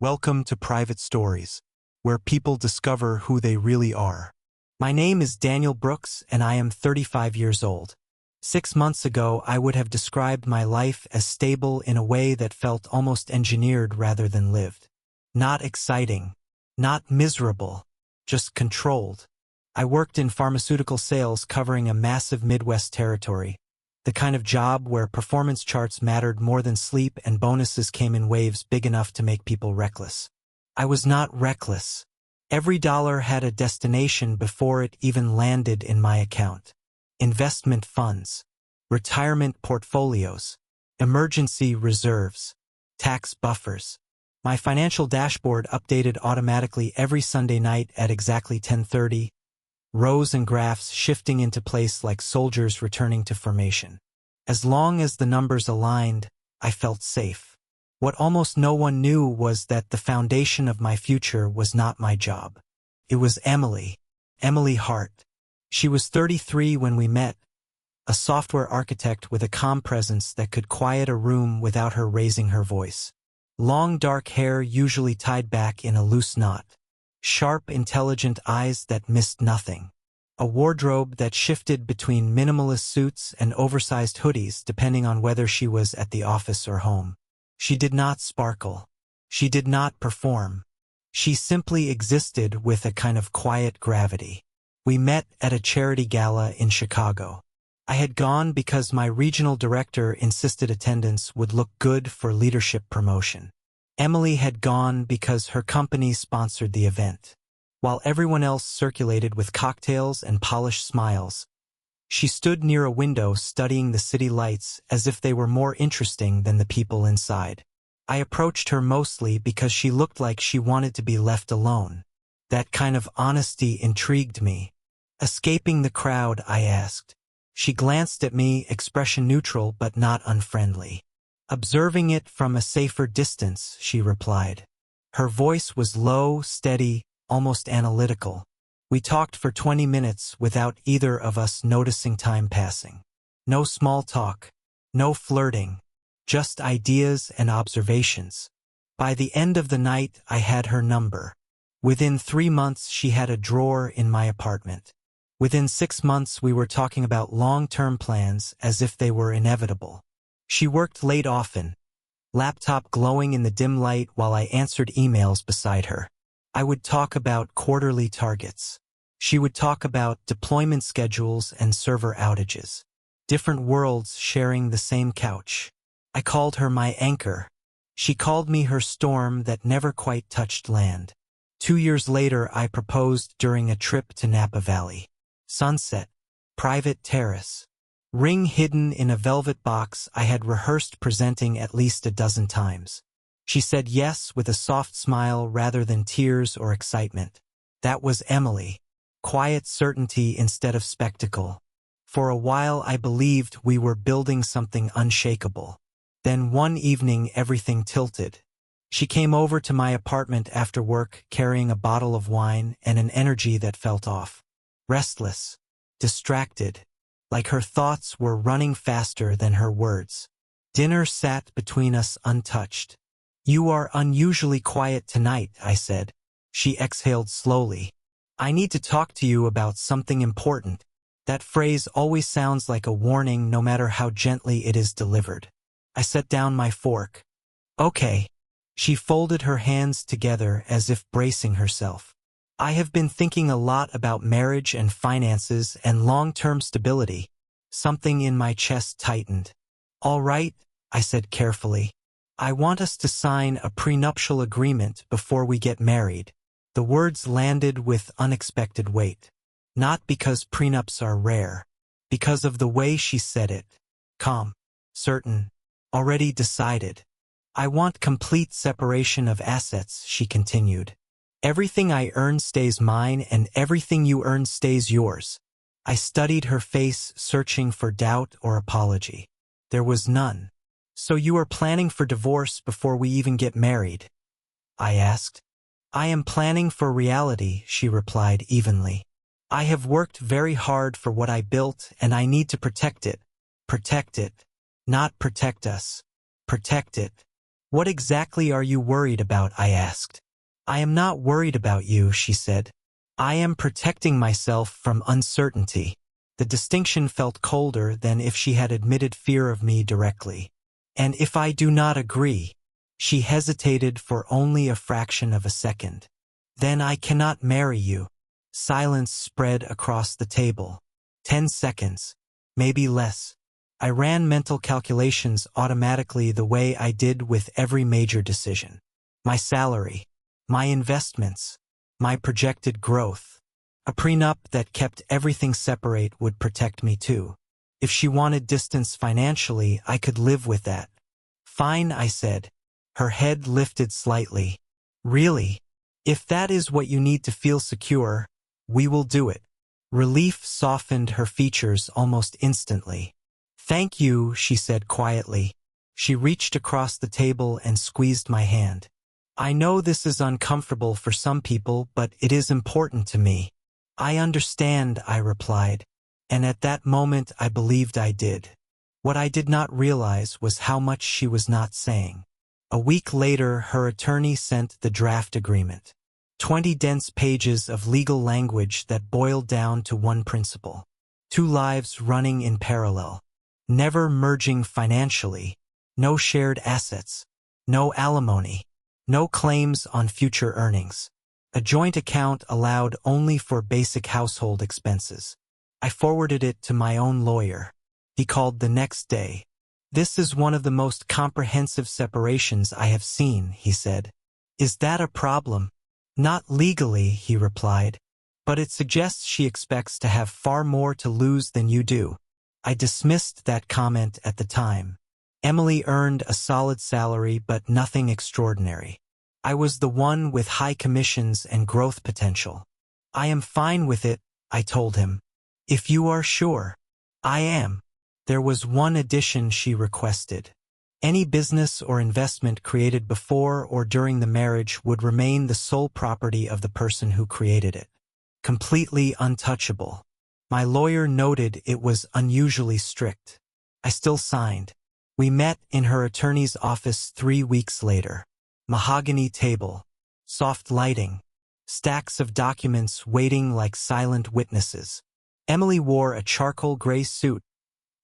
Welcome to Private Stories, where people discover who they really are. My name is Daniel Brooks, and I am 35 years old. 6 months ago, I would have described my life as stable in a way that felt almost engineered rather than lived. Not exciting, not miserable, just controlled. I worked in pharmaceutical sales covering a massive Midwest territory, the kind of job where performance charts mattered more than sleep and bonuses came in waves big enough to make people reckless. I was not reckless. Every dollar had a destination before it even landed in my account. Investment funds, retirement portfolios, emergency reserves, tax buffers. My financial dashboard updated automatically every Sunday night at exactly 10:30, rows and graphs shifting into place like soldiers returning to formation. As long as the numbers aligned, I felt safe. What almost no one knew was that the foundation of my future was not my job. It was Emily Hart. She was 33 when we met, a software architect with a calm presence that could quiet a room without her raising her voice. Long dark hair usually tied back in a loose knot. Sharp, intelligent eyes that missed nothing. A wardrobe that shifted between minimalist suits and oversized hoodies depending on whether she was at the office or home. She did not sparkle. She did not perform. She simply existed with a kind of quiet gravity. We met at a charity gala in Chicago. I had gone because my regional director insisted attendance would look good for leadership promotion. Emily had gone because her company sponsored the event. While everyone else circulated with cocktails and polished smiles, she stood near a window studying the city lights as if they were more interesting than the people inside. I approached her mostly because she looked like she wanted to be left alone. That kind of honesty intrigued me. Escaping the crowd, I asked. She glanced at me, expression neutral but not unfriendly. Observing it from a safer distance, she replied. Her voice was low, steady, almost analytical. We talked for 20 minutes without either of us noticing time passing. No small talk, no flirting, just ideas and observations. By the end of the night, I had her number. Within 3 months, she had a drawer in my apartment. Within 6 months, we were talking about long-term plans as if they were inevitable. She worked late often, laptop glowing in the dim light while I answered emails beside her. I would talk about quarterly targets. She would talk about deployment schedules and server outages. Different worlds sharing the same couch. I called her my anchor. She called me her storm that never quite touched land. 2 years later, I proposed during a trip to Napa Valley. Sunset, private terrace. Ring hidden in a velvet box I had rehearsed presenting at least a dozen times. She said yes with a soft smile rather than tears or excitement. That was Emily. Quiet certainty instead of spectacle. For a while I believed we were building something unshakable. Then one evening everything tilted. She came over to my apartment after work carrying a bottle of wine and an energy that felt off. Restless, distracted. Like her thoughts were running faster than her words. Dinner sat between us untouched. You are unusually quiet tonight, I said. She exhaled slowly. I need to talk to you about something important. That phrase always sounds like a warning no matter how gently it is delivered. I set down my fork. Okay. She folded her hands together as if bracing herself. I have been thinking a lot about marriage and finances and long-term stability. Something in my chest tightened. All right, I said carefully. I want us to sign a prenuptial agreement before we get married. The words landed with unexpected weight. Not because prenups are rare. Because of the way she said it. Calm. Certain. Already decided. I want complete separation of assets, she continued. Everything I earn stays mine and everything you earn stays yours. I studied her face, searching for doubt or apology. There was none. So you are planning for divorce before we even get married? I asked. I am planning for reality, she replied evenly. I have worked very hard for what I built and I need to protect it. Protect it. Not protect us. Protect it. What exactly are you worried about? I asked. I am not worried about you, she said. I am protecting myself from uncertainty. The distinction felt colder than if she had admitted fear of me directly. And if I do not agree? She hesitated for only a fraction of a second. Then I cannot marry you. Silence spread across the table. 10 seconds. Maybe less. I ran mental calculations automatically the way I did with every major decision. My salary. My investments. My projected growth. A prenup that kept everything separate would protect me too. If she wanted distance financially, I could live with that. Fine, I said. Her head lifted slightly. Really? If that is what you need to feel secure, we will do it. Relief softened her features almost instantly. Thank you, she said quietly. She reached across the table and squeezed my hand. I know this is uncomfortable for some people, but it is important to me. I understand, I replied, and at that moment I believed I did. What I did not realize was how much she was not saying. A week later, her attorney sent the draft agreement. 20 dense pages of legal language that boiled down to one principle. 2 lives running in parallel. Never merging financially. No shared assets. No alimony. No claims on future earnings. A joint account allowed only for basic household expenses. I forwarded it to my own lawyer. He called the next day. This is one of the most comprehensive separations I have seen, he said. Is that a problem? Not legally, he replied, but it suggests she expects to have far more to lose than you do. I dismissed that comment at the time. Emily earned a solid salary but nothing extraordinary. I was the one with high commissions and growth potential. I am fine with it, I told him. If you are sure. I am. There was one addition she requested. Any business or investment created before or during the marriage would remain the sole property of the person who created it. Completely untouchable. My lawyer noted it was unusually strict. I still signed. We met in her attorney's office 3 weeks later. Mahogany table. Soft lighting. Stacks of documents waiting like silent witnesses. Emily wore a charcoal gray suit,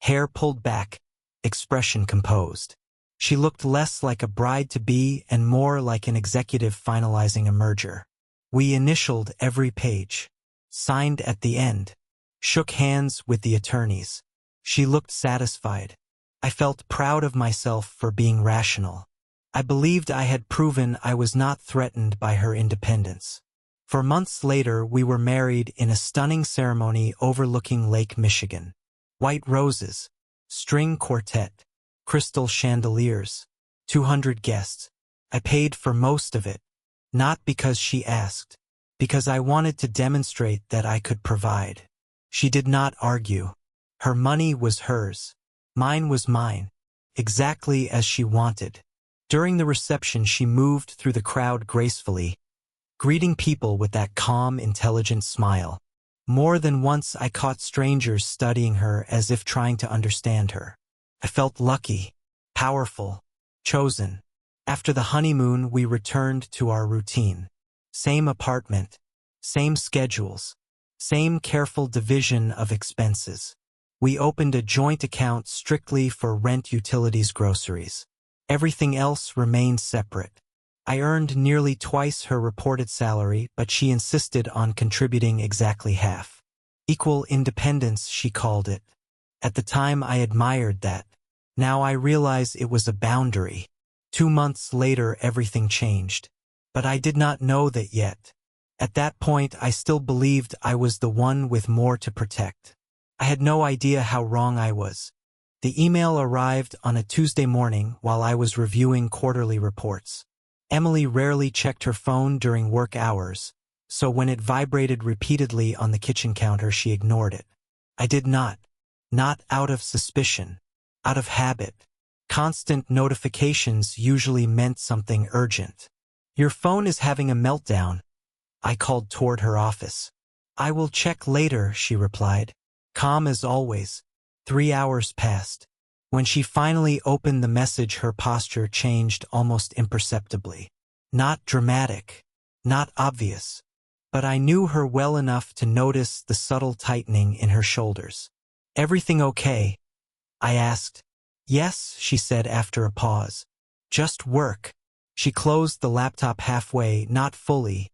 hair pulled back, expression composed. She looked less like a bride-to-be and more like an executive finalizing a merger. We initialed every page. Signed at the end. Shook hands with the attorneys. She looked satisfied. I felt proud of myself for being rational. I believed I had proven I was not threatened by her independence. For months later, we were married in a stunning ceremony overlooking Lake Michigan. White roses, string quartet, crystal chandeliers, 200 guests. I paid for most of it, not because she asked, because I wanted to demonstrate that I could provide. She did not argue. Her money was hers. Mine was mine, exactly as she wanted. During the reception, she moved through the crowd gracefully, greeting people with that calm, intelligent smile. More than once I caught strangers studying her as if trying to understand her. I felt lucky, powerful, chosen. After the honeymoon, we returned to our routine. Same apartment, same schedules, same careful division of expenses. We opened a joint account strictly for rent, utilities, groceries. Everything else remained separate. I earned nearly twice her reported salary, but she insisted on contributing exactly half. Equal independence, she called it. At the time, I admired that. Now I realize it was a boundary. 2 months later, everything changed. But I did not know that yet. At that point, I still believed I was the one with more to protect. I had no idea how wrong I was. The email arrived on a Tuesday morning while I was reviewing quarterly reports. Emily rarely checked her phone during work hours, so when it vibrated repeatedly on the kitchen counter, she ignored it. I did not. Not out of suspicion. Out of habit. Constant notifications usually meant something urgent. Your phone is having a meltdown. I called toward her office. I will check later, she replied. Calm as always. 3 hours passed. When she finally opened the message, her posture changed almost imperceptibly. Not dramatic, not obvious, but I knew her well enough to notice the subtle tightening in her shoulders. "Everything okay?" I asked. "Yes," she said after a pause. "Just work." She closed the laptop halfway, not fully,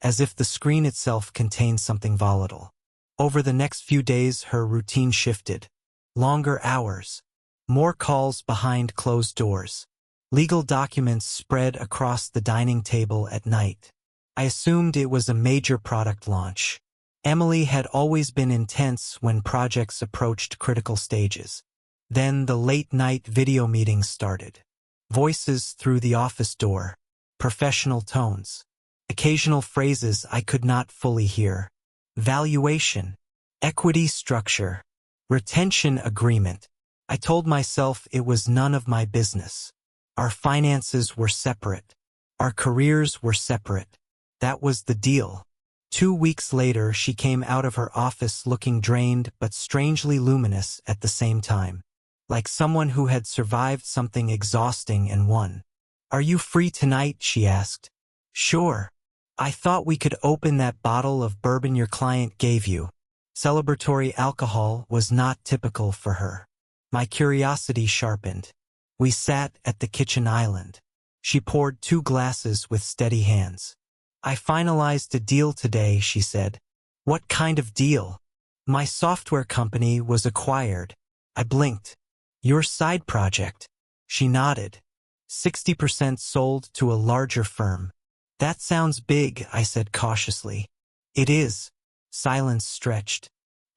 as if the screen itself contained something volatile. Over the next few days, her routine shifted. Longer hours. More calls behind closed doors. Legal documents spread across the dining table at night. I assumed it was a major product launch. Emily had always been intense when projects approached critical stages. Then the late-night video meetings started. Voices through the office door. Professional tones. Occasional phrases I could not fully hear. Valuation. Equity structure. Retention agreement. I told myself it was none of my business. Our finances were separate. Our careers were separate. That was the deal. 2 weeks later, she came out of her office looking drained but strangely luminous at the same time. Like someone who had survived something exhausting and won. "Are you free tonight?" she asked. "Sure. I thought we could open that bottle of bourbon your client gave you." Celebratory alcohol was not typical for her. My curiosity sharpened. We sat at the kitchen island. She poured 2 glasses with steady hands. "I finalized a deal today," she said. "What kind of deal?" "My software company was acquired." I blinked. "Your side project?" She nodded. 60% sold to a larger firm. "That sounds big," I said cautiously. "It is." Silence stretched.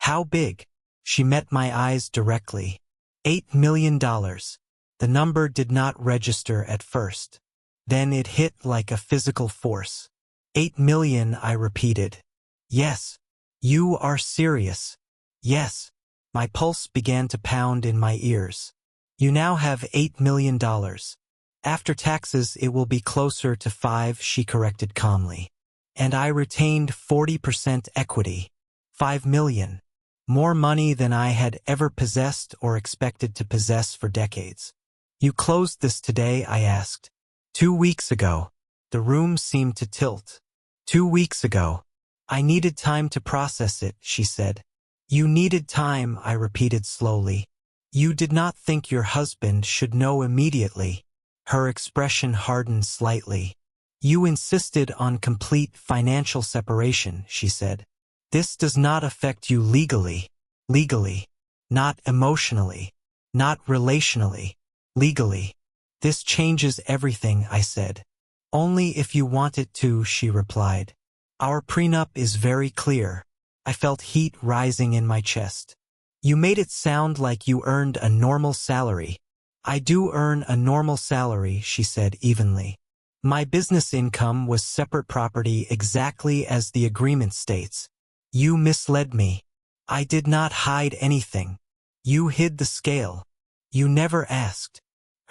"How big?" She met my eyes directly. $8 million. The number did not register at first. Then it hit like a physical force. 8 million, I repeated. "Yes." "You are serious?" "Yes." My pulse began to pound in my ears. "You now have $8 million. After taxes, it will be closer to 5, she corrected calmly. And I retained 40% equity. 5 million. More money than I had ever possessed or expected to possess for decades. "You closed this today?" I asked. 2 weeks ago." The room seemed to tilt. 2 weeks ago. "I needed time to process it," she said. "You needed time," I repeated slowly. "You did not think your husband should know immediately." Her expression hardened slightly. "You insisted on complete financial separation," she said. "This does not affect you legally." "Legally. Not emotionally. Not relationally. Legally. This changes everything," I said. "Only if you want it to," she replied. "Our prenup is very clear." I felt heat rising in my chest. "You made it sound like you earned a normal salary." "I do earn a normal salary," she said evenly. "My business income was separate property exactly as the agreement states." "You misled me." "I did not hide anything." "You hid the scale." "You never asked."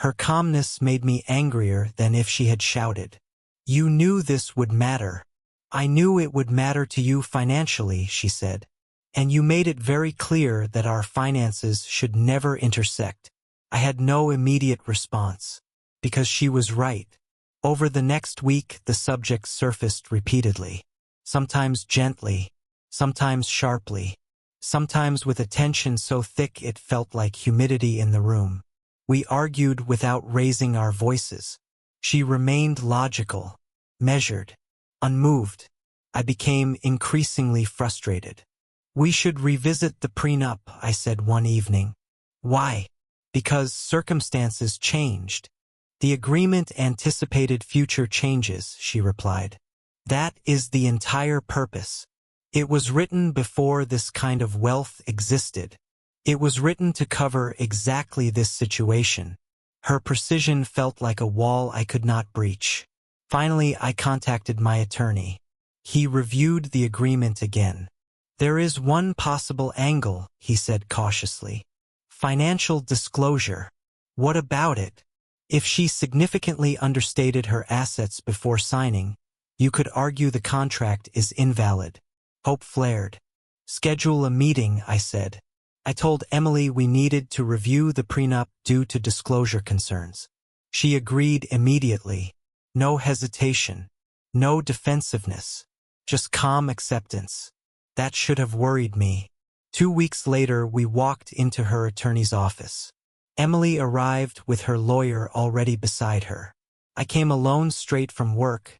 Her calmness made me angrier than if she had shouted. "You knew this would matter." "I knew it would matter to you financially," she said. "And you made it very clear that our finances should never intersect." I had no immediate response. Because she was right. Over the next week, the subject surfaced repeatedly. Sometimes gently. Sometimes sharply. Sometimes with a tension so thick it felt like humidity in the room. We argued without raising our voices. She remained logical, measured, unmoved. I became increasingly frustrated. "We should revisit the prenup," I said one evening. "Why?" "Because circumstances changed." "The agreement anticipated future changes," she replied. "That is the entire purpose. It was written before this kind of wealth existed. It was written to cover exactly this situation." Her precision felt like a wall I could not breach. Finally, I contacted my attorney. He reviewed the agreement again. "There is one possible angle," he said cautiously. "Financial disclosure." "What about it?" "If she significantly understated her assets before signing, you could argue the contract is invalid." Hope flared. "Schedule a meeting," I said. I told Emily we needed to review the prenup due to disclosure concerns. She agreed immediately. No hesitation. No defensiveness. Just calm acceptance. That should have worried me. 2 weeks later, we walked into her attorney's office. Emily arrived with her lawyer already beside her. I came alone straight from work,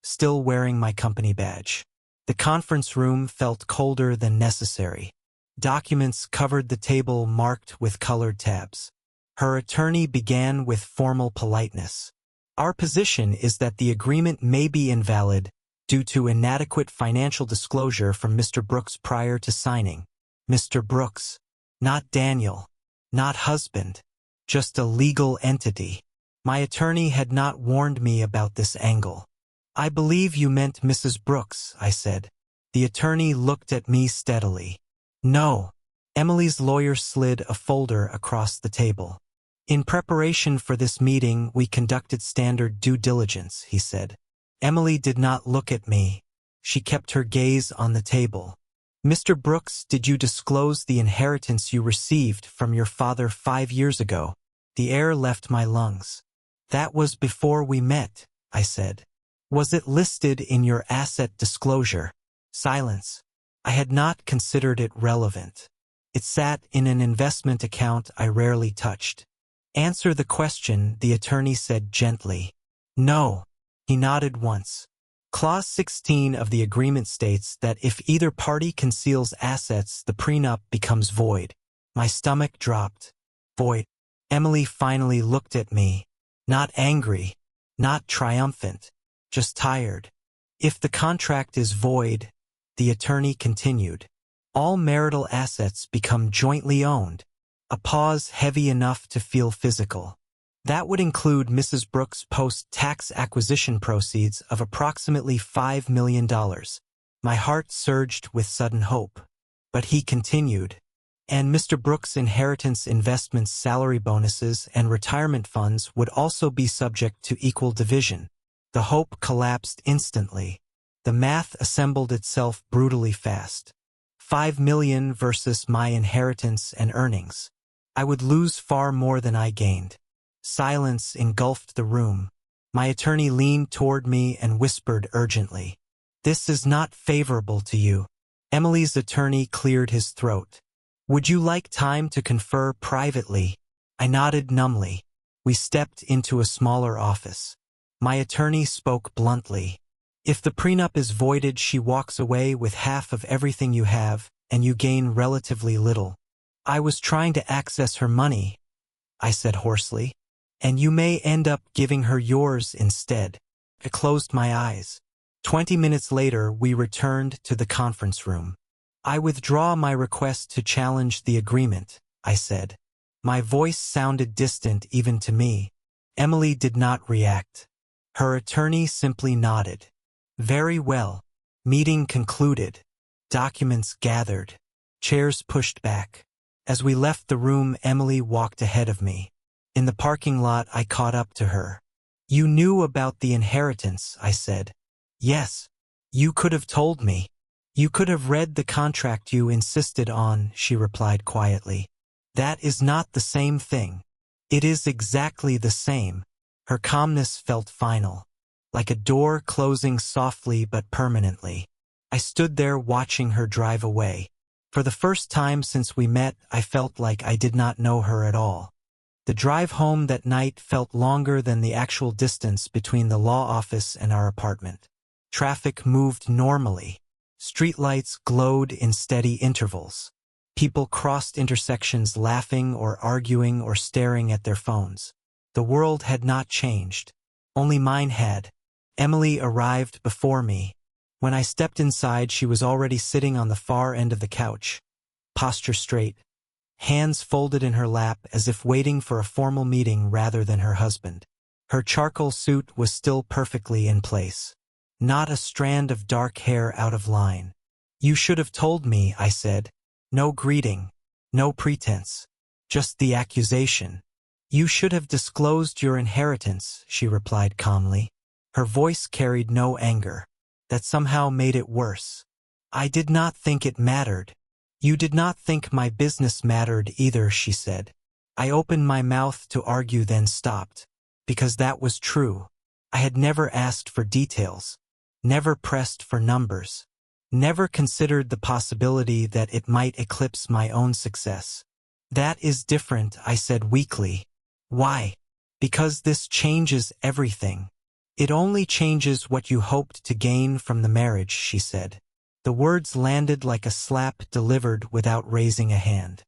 still wearing my company badge. The conference room felt colder than necessary. Documents covered the table marked with colored tabs. Her attorney began with formal politeness. Our position is that the agreement may be invalid due to inadequate financial disclosure from Mr. Brooks prior to signing. Mr. Brooks, not Daniel, not husband, just a legal entity. My attorney had not warned me about this angle. I believe you meant Mrs. Brooks, I said. The attorney looked at me steadily. No. Emily's lawyer slid a folder across the table. In preparation for this meeting, we conducted standard due diligence, he said. Emily did not look at me. She kept her gaze on the table. Mr. Brooks, did you disclose the inheritance you received from your father 5 years ago? The air left my lungs. That was before we met, I said. Was it listed in your asset disclosure? Silence. I had not considered it relevant. It sat in an investment account I rarely touched. Answer the question, the attorney said gently. No. He nodded once. Clause 16 of the agreement states that if either party conceals assets, the prenup becomes void. My stomach dropped. Void. Emily finally looked at me. Not angry. Not triumphant. Just tired. If the contract is void, the attorney continued, all marital assets become jointly owned. A pause heavy enough to feel physical. That would include Mrs. Brooks' post-tax acquisition proceeds of approximately $5 million. My heart surged with sudden hope. But he continued, and Mr. Brooks' inheritance investments, salary bonuses, and retirement funds would also be subject to equal division. The hope collapsed instantly. The math assembled itself brutally fast. $5 million versus my inheritance and earnings. I would lose far more than I gained. Silence engulfed the room. My attorney leaned toward me and whispered urgently, "This is not favorable to you." Emily's attorney cleared his throat. "Would you like time to confer privately?" I nodded numbly. We stepped into a smaller office. My attorney spoke bluntly. If the prenup is voided, she walks away with half of everything you have, and you gain relatively little. I was trying to access her money, I said hoarsely, and you may end up giving her yours instead. I closed my eyes. 20 minutes later, we returned to the conference room. I withdraw my request to challenge the agreement, I said. My voice sounded distant even to me. Emily did not react. Her attorney simply nodded. Very well. Meeting concluded. Documents gathered. Chairs pushed back. As we left the room, Emily walked ahead of me. In the parking lot, I caught up to her. You knew about the inheritance, I said. Yes. You could have told me. You could have read the contract you insisted on, she replied quietly. That is not the same thing. It is exactly the same. Her calmness felt final, like a door closing softly but permanently. I stood there watching her drive away. For the first time since we met, I felt like I did not know her at all. The drive home that night felt longer than the actual distance between the law office and our apartment. Traffic moved normally. Streetlights glowed in steady intervals. People crossed intersections laughing or arguing or staring at their phones. The world had not changed. Only mine had. Emily arrived before me. When I stepped inside, she was already sitting on the far end of the couch, posture straight, hands folded in her lap as if waiting for a formal meeting rather than her husband. Her charcoal suit was still perfectly in place. Not a strand of dark hair out of line. You should have told me, I said. No greeting, no pretense, just the accusation. You should have disclosed your inheritance, she replied calmly. Her voice carried no anger. That somehow made it worse. I did not think it mattered. You did not think my business mattered either, she said. I opened my mouth to argue, then stopped. Because that was true. I had never asked for details. Never pressed for numbers. Never considered the possibility that it might eclipse my own success. That is different, I said weakly. Why? Because this changes everything. It only changes what you hoped to gain from the marriage, she said. The words landed like a slap delivered without raising a hand.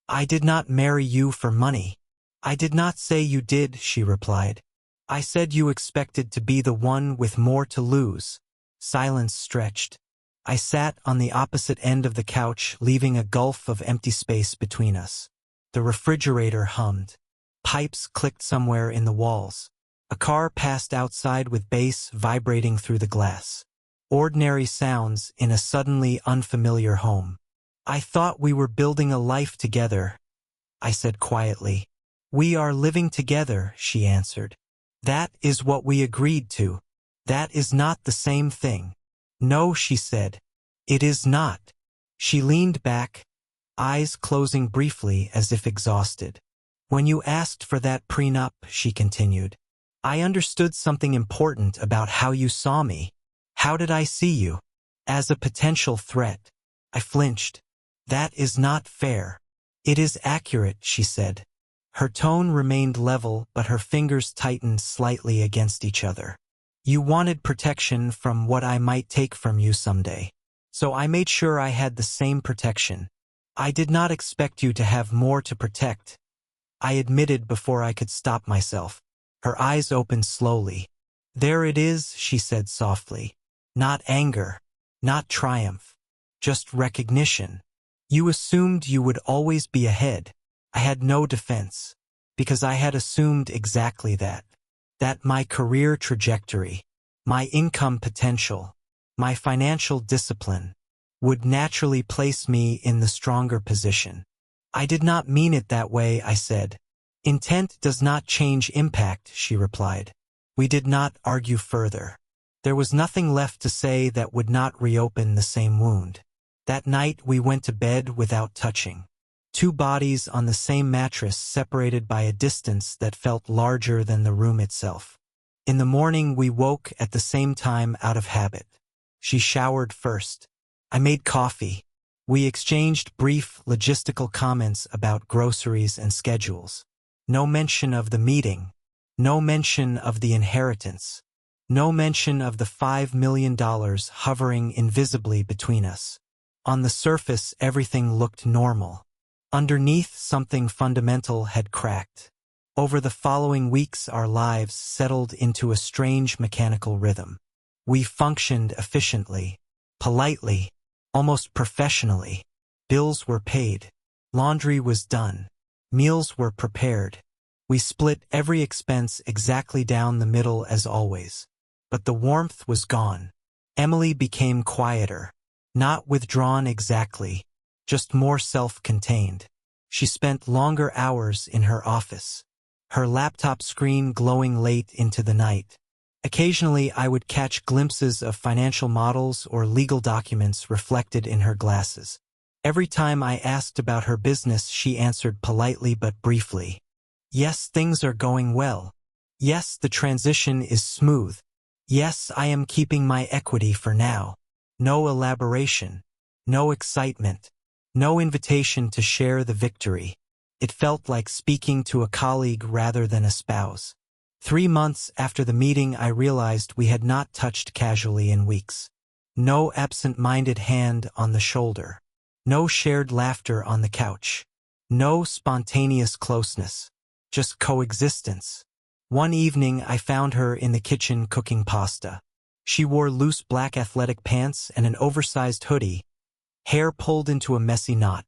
I did not marry you for money. I did not say you did, she replied. I said you expected to be the one with more to lose. Silence stretched. I sat on the opposite end of the couch, leaving a gulf of empty space between us. The refrigerator hummed. Pipes clicked somewhere in the walls. A car passed outside with bass vibrating through the glass. Ordinary sounds in a suddenly unfamiliar home. I thought we were building a life together, I said quietly. We are living together, she answered. That is what we agreed to. That is not the same thing. No, she said. It is not. She leaned back, eyes closing briefly as if exhausted. When you asked for that prenup, she continued, I understood something important about how you saw me. How did I see you? As a potential threat. I flinched. That is not fair. It is accurate, she said. Her tone remained level, but her fingers tightened slightly against each other. You wanted protection from what I might take from you someday. So I made sure I had the same protection. I did not expect you to have more to protect, I admitted before I could stop myself. Her eyes opened slowly. There it is, she said softly. Not anger, not triumph, just recognition. You assumed you would always be ahead. I had no defense, because I had assumed exactly that. That my career trajectory, my income potential, my financial discipline, would naturally place me in the stronger position. I did not mean it that way, I said. Intent does not change impact, she replied. We did not argue further. There was nothing left to say that would not reopen the same wound. That night we went to bed without touching. Two bodies on the same mattress, separated by a distance that felt larger than the room itself. In the morning we woke at the same time out of habit. She showered first. I made coffee. We exchanged brief logistical comments about groceries and schedules. No mention of the meeting. No mention of the inheritance. No mention of the $5 million hovering invisibly between us. On the surface, everything looked normal. Underneath, something fundamental had cracked. Over the following weeks, our lives settled into a strange mechanical rhythm. We functioned efficiently, politely, almost professionally. Bills were paid. Laundry was done. Meals were prepared. We split every expense exactly down the middle as always. But the warmth was gone. Emily became quieter. Not withdrawn exactly, just more self-contained. She spent longer hours in her office, her laptop screen glowing late into the night. Occasionally, I would catch glimpses of financial models or legal documents reflected in her glasses. Every time I asked about her business, she answered politely but briefly. Yes, things are going well. Yes, the transition is smooth. Yes, I am keeping my equity for now. No elaboration. No excitement. No invitation to share the victory. It felt like speaking to a colleague rather than a spouse. 3 months after the meeting, I realized we had not touched casually in weeks. No absent-minded hand on the shoulder. No shared laughter on the couch. No spontaneous closeness. Just coexistence. One evening, I found her in the kitchen cooking pasta. She wore loose black athletic pants and an oversized hoodie, hair pulled into a messy knot,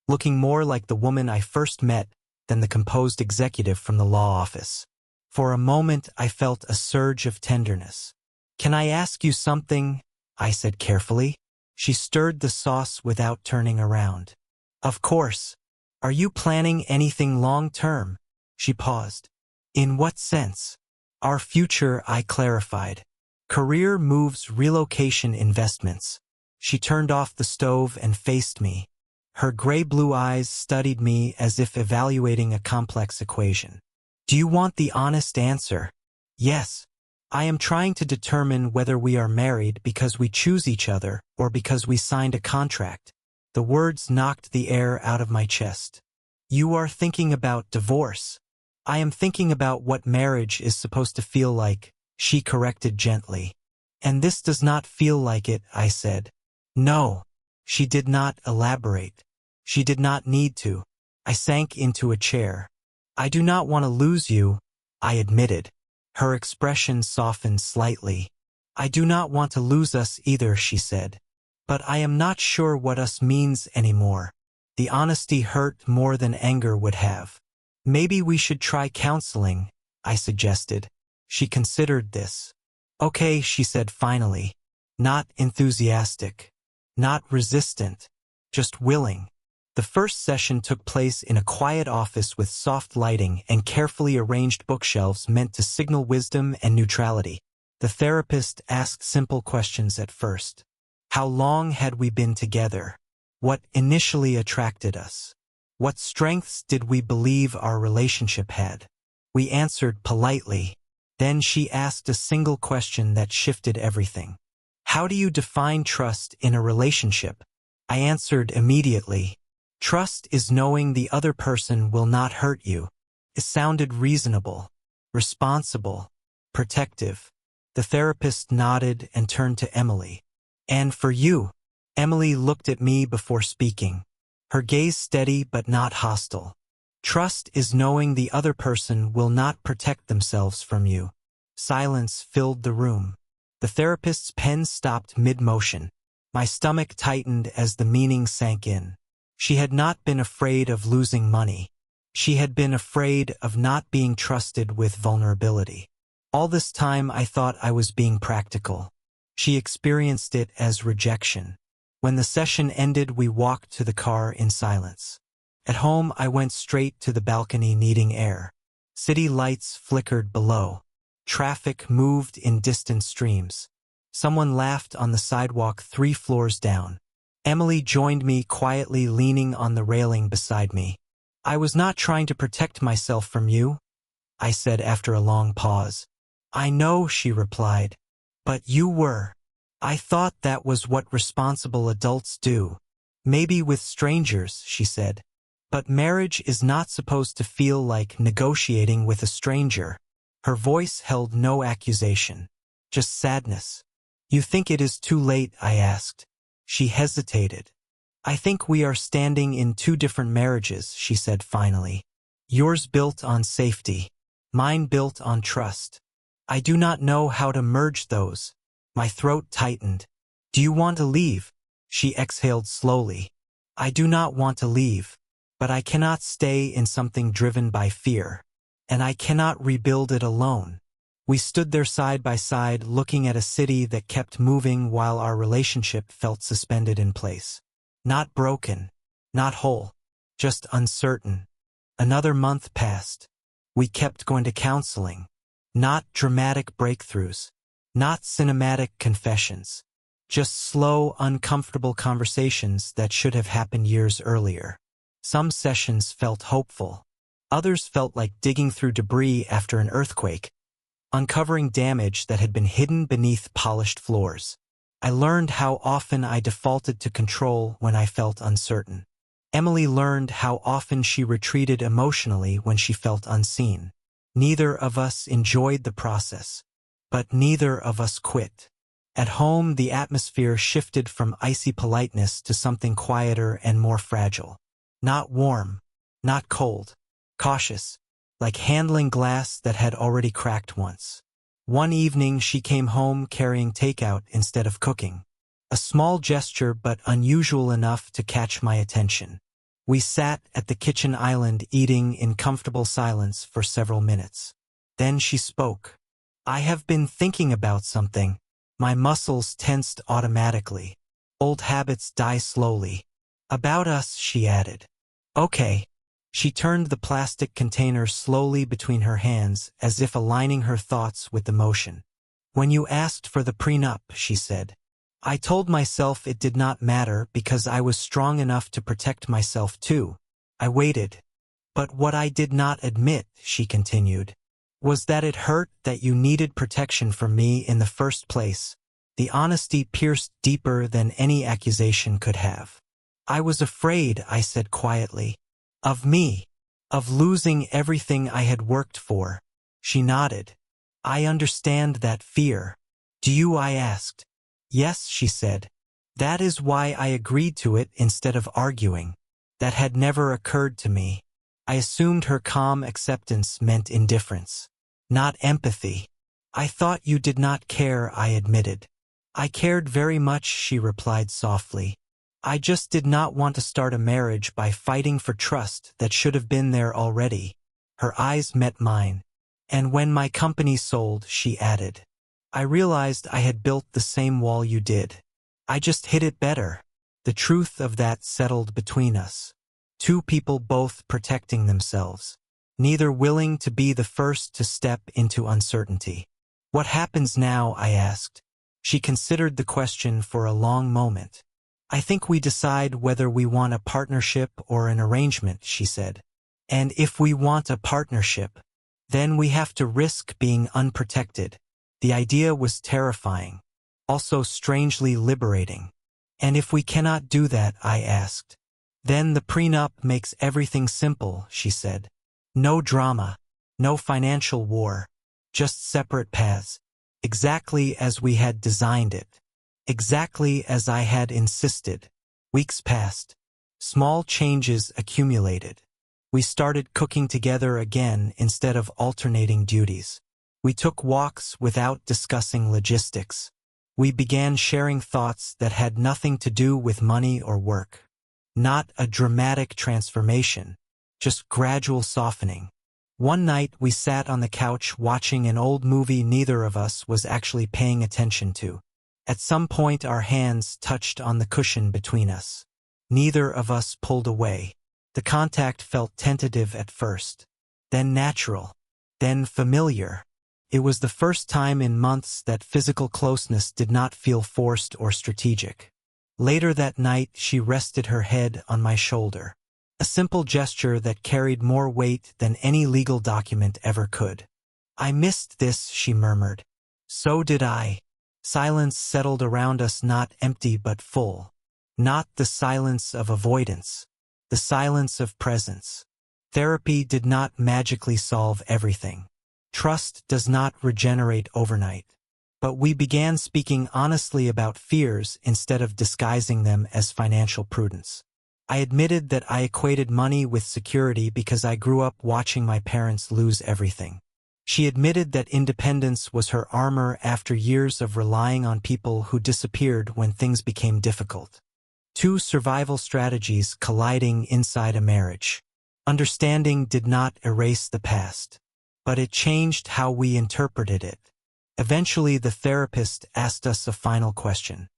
looking more like the woman I first met than the composed executive from the law office. For a moment, I felt a surge of tenderness. Can I ask you something? I said carefully. She stirred the sauce without turning around. Of course. Are you planning anything long-term? She paused. In what sense? Our future, I clarified. Career moves, relocation, investments. She turned off the stove and faced me. Her gray-blue eyes studied me as if evaluating a complex equation. Do you want the honest answer? Yes. I am trying to determine whether we are married because we choose each other or because we signed a contract. The words knocked the air out of my chest. You are thinking about divorce. I am thinking about what marriage is supposed to feel like, she corrected gently. And this does not feel like it, I said. No. She did not elaborate. She did not need to. I sank into a chair. I do not want to lose you, I admitted. Her expression softened slightly. I do not want to lose us either, she said. But I am not sure what us means anymore. The honesty hurt more than anger would have. Maybe we should try counseling, I suggested. She considered this. Okay, she said finally. Not enthusiastic. Not resistant. Just willing. The first session took place in a quiet office with soft lighting and carefully arranged bookshelves meant to signal wisdom and neutrality. The therapist asked simple questions at first. How long had we been together? What initially attracted us? What strengths did we believe our relationship had? We answered politely. Then she asked a single question that shifted everything. How do you define trust in a relationship? I answered immediately. Trust is knowing the other person will not hurt you. It sounded reasonable, responsible, protective. The therapist nodded and turned to Emily. And for you? Emily looked at me before speaking. Her gaze steady but not hostile. Trust is knowing the other person will not protect themselves from you. Silence filled the room. The therapist's pen stopped mid-motion. My stomach tightened as the meaning sank in. She had not been afraid of losing money. She had been afraid of not being trusted with vulnerability. All this time I thought I was being practical. She experienced it as rejection. When the session ended, we walked to the car in silence. At home, I went straight to the balcony needing air. City lights flickered below. Traffic moved in distant streams. Someone laughed on the sidewalk 3 floors down. Emily joined me, quietly leaning on the railing beside me. I was not trying to protect myself from you, I said after a long pause. I know, she replied. But you were. I thought that was what responsible adults do. Maybe with strangers, she said. But marriage is not supposed to feel like negotiating with a stranger. Her voice held no accusation, just sadness. You think it is too late, I asked. She hesitated. I think we are standing in 2 different marriages, she said finally. Yours built on safety, mine built on trust. I do not know how to merge those. My throat tightened. Do you want to leave? She exhaled slowly. I do not want to leave, but I cannot stay in something driven by fear. And I cannot rebuild it alone. We stood there side by side, looking at a city that kept moving while our relationship felt suspended in place. Not broken, not whole, just uncertain. Another month passed. We kept going to counseling. Not dramatic breakthroughs, not cinematic confessions. Just slow, uncomfortable conversations that should have happened years earlier. Some sessions felt hopeful. Others felt like digging through debris after an earthquake, uncovering damage that had been hidden beneath polished floors. I learned how often I defaulted to control when I felt uncertain. Emily learned how often she retreated emotionally when she felt unseen. Neither of us enjoyed the process, but neither of us quit. At home, the atmosphere shifted from icy politeness to something quieter and more fragile. Not warm, not cold, cautious, like handling glass that had already cracked once. One evening, she came home carrying takeout instead of cooking. A small gesture, but unusual enough to catch my attention. We sat at the kitchen island eating in comfortable silence for several minutes. Then she spoke. I have been thinking about something. My muscles tensed automatically. Old habits die slowly. About us, she added. Okay. She turned the plastic container slowly between her hands as if aligning her thoughts with the motion. When you asked for the prenup, she said, I told myself it did not matter because I was strong enough to protect myself too. I waited. But what I did not admit, she continued, was that it hurt that you needed protection from me in the first place. The honesty pierced deeper than any accusation could have. I was afraid, I said quietly. Of me. Of losing everything I had worked for. She nodded. I understand that fear. Do you? I asked. Yes, she said. That is why I agreed to it instead of arguing. That had never occurred to me. I assumed her calm acceptance meant indifference, not empathy. I thought you did not care, I admitted. I cared very much, she replied softly. I just did not want to start a marriage by fighting for trust that should have been there already. Her eyes met mine. And when my company sold, she added, I realized I had built the same wall you did. I just hid it better. The truth of that settled between us. Two people both protecting themselves, neither willing to be the first to step into uncertainty. What happens now? I asked. She considered the question for a long moment. I think we decide whether we want a partnership or an arrangement, she said. And if we want a partnership, then we have to risk being unprotected. The idea was terrifying, also strangely liberating. And if we cannot do that, I asked. Then the prenup makes everything simple, she said. No drama, no financial war, just separate paths, exactly as we had designed it, exactly as I had insisted. Weeks passed. Small changes accumulated. We started cooking together again instead of alternating duties. We took walks without discussing logistics. We began sharing thoughts that had nothing to do with money or work. Not a dramatic transformation, just gradual softening. One night we sat on the couch watching an old movie neither of us was actually paying attention to. At some point our hands touched on the cushion between us. Neither of us pulled away. The contact felt tentative at first, then natural, then familiar. It was the first time in months that physical closeness did not feel forced or strategic. Later that night, she rested her head on my shoulder. A simple gesture that carried more weight than any legal document ever could. I missed this, she murmured. So did I. Silence settled around us, not empty but full. Not the silence of avoidance. The silence of presence. Therapy did not magically solve everything. Trust does not regenerate overnight. But we began speaking honestly about fears instead of disguising them as financial prudence. I admitted that I equated money with security because I grew up watching my parents lose everything. She admitted that independence was her armor after years of relying on people who disappeared when things became difficult. Two survival strategies colliding inside a marriage. Understanding did not erase the past, but it changed how we interpreted it. Eventually, the therapist asked us a final question.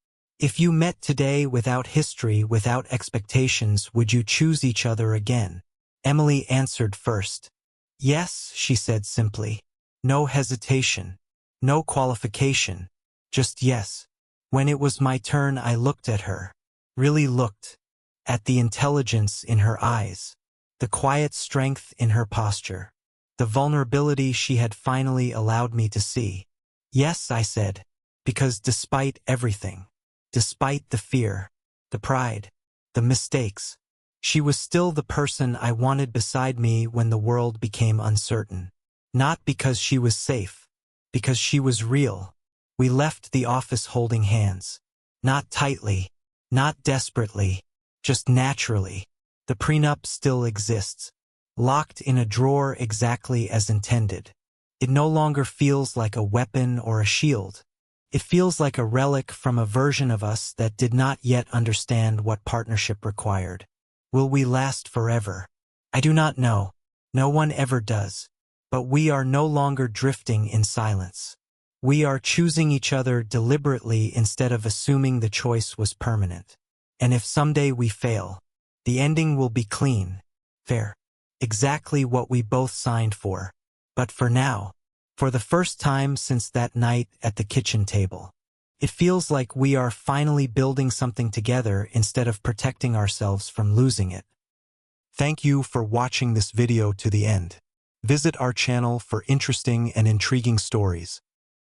If you met today without history, without expectations, would you choose each other again? Emily answered first. Yes, she said simply. No hesitation. No qualification. Just yes. When it was my turn, I looked at her. Really looked. At the intelligence in her eyes. The quiet strength in her posture. The vulnerability she had finally allowed me to see. Yes, I said. Because despite everything, despite the fear, the pride, the mistakes, she was still the person I wanted beside me when the world became uncertain. Not because she was safe, because she was real. We left the office holding hands. Not tightly, not desperately, just naturally. The prenup still exists, locked in a drawer exactly as intended. It no longer feels like a weapon or a shield. It feels like a relic from a version of us that did not yet understand what partnership required. Will we last forever? I do not know. No one ever does. But we are no longer drifting in silence. We are choosing each other deliberately instead of assuming the choice was permanent. And if someday we fail, the ending will be clean, fair, exactly what we both signed for. But for now, for the first time since that night at the kitchen table, It feels like we are finally building something together instead of protecting ourselves from losing it. Thank you for watching this video to the end. Visit our channel for interesting and intriguing stories.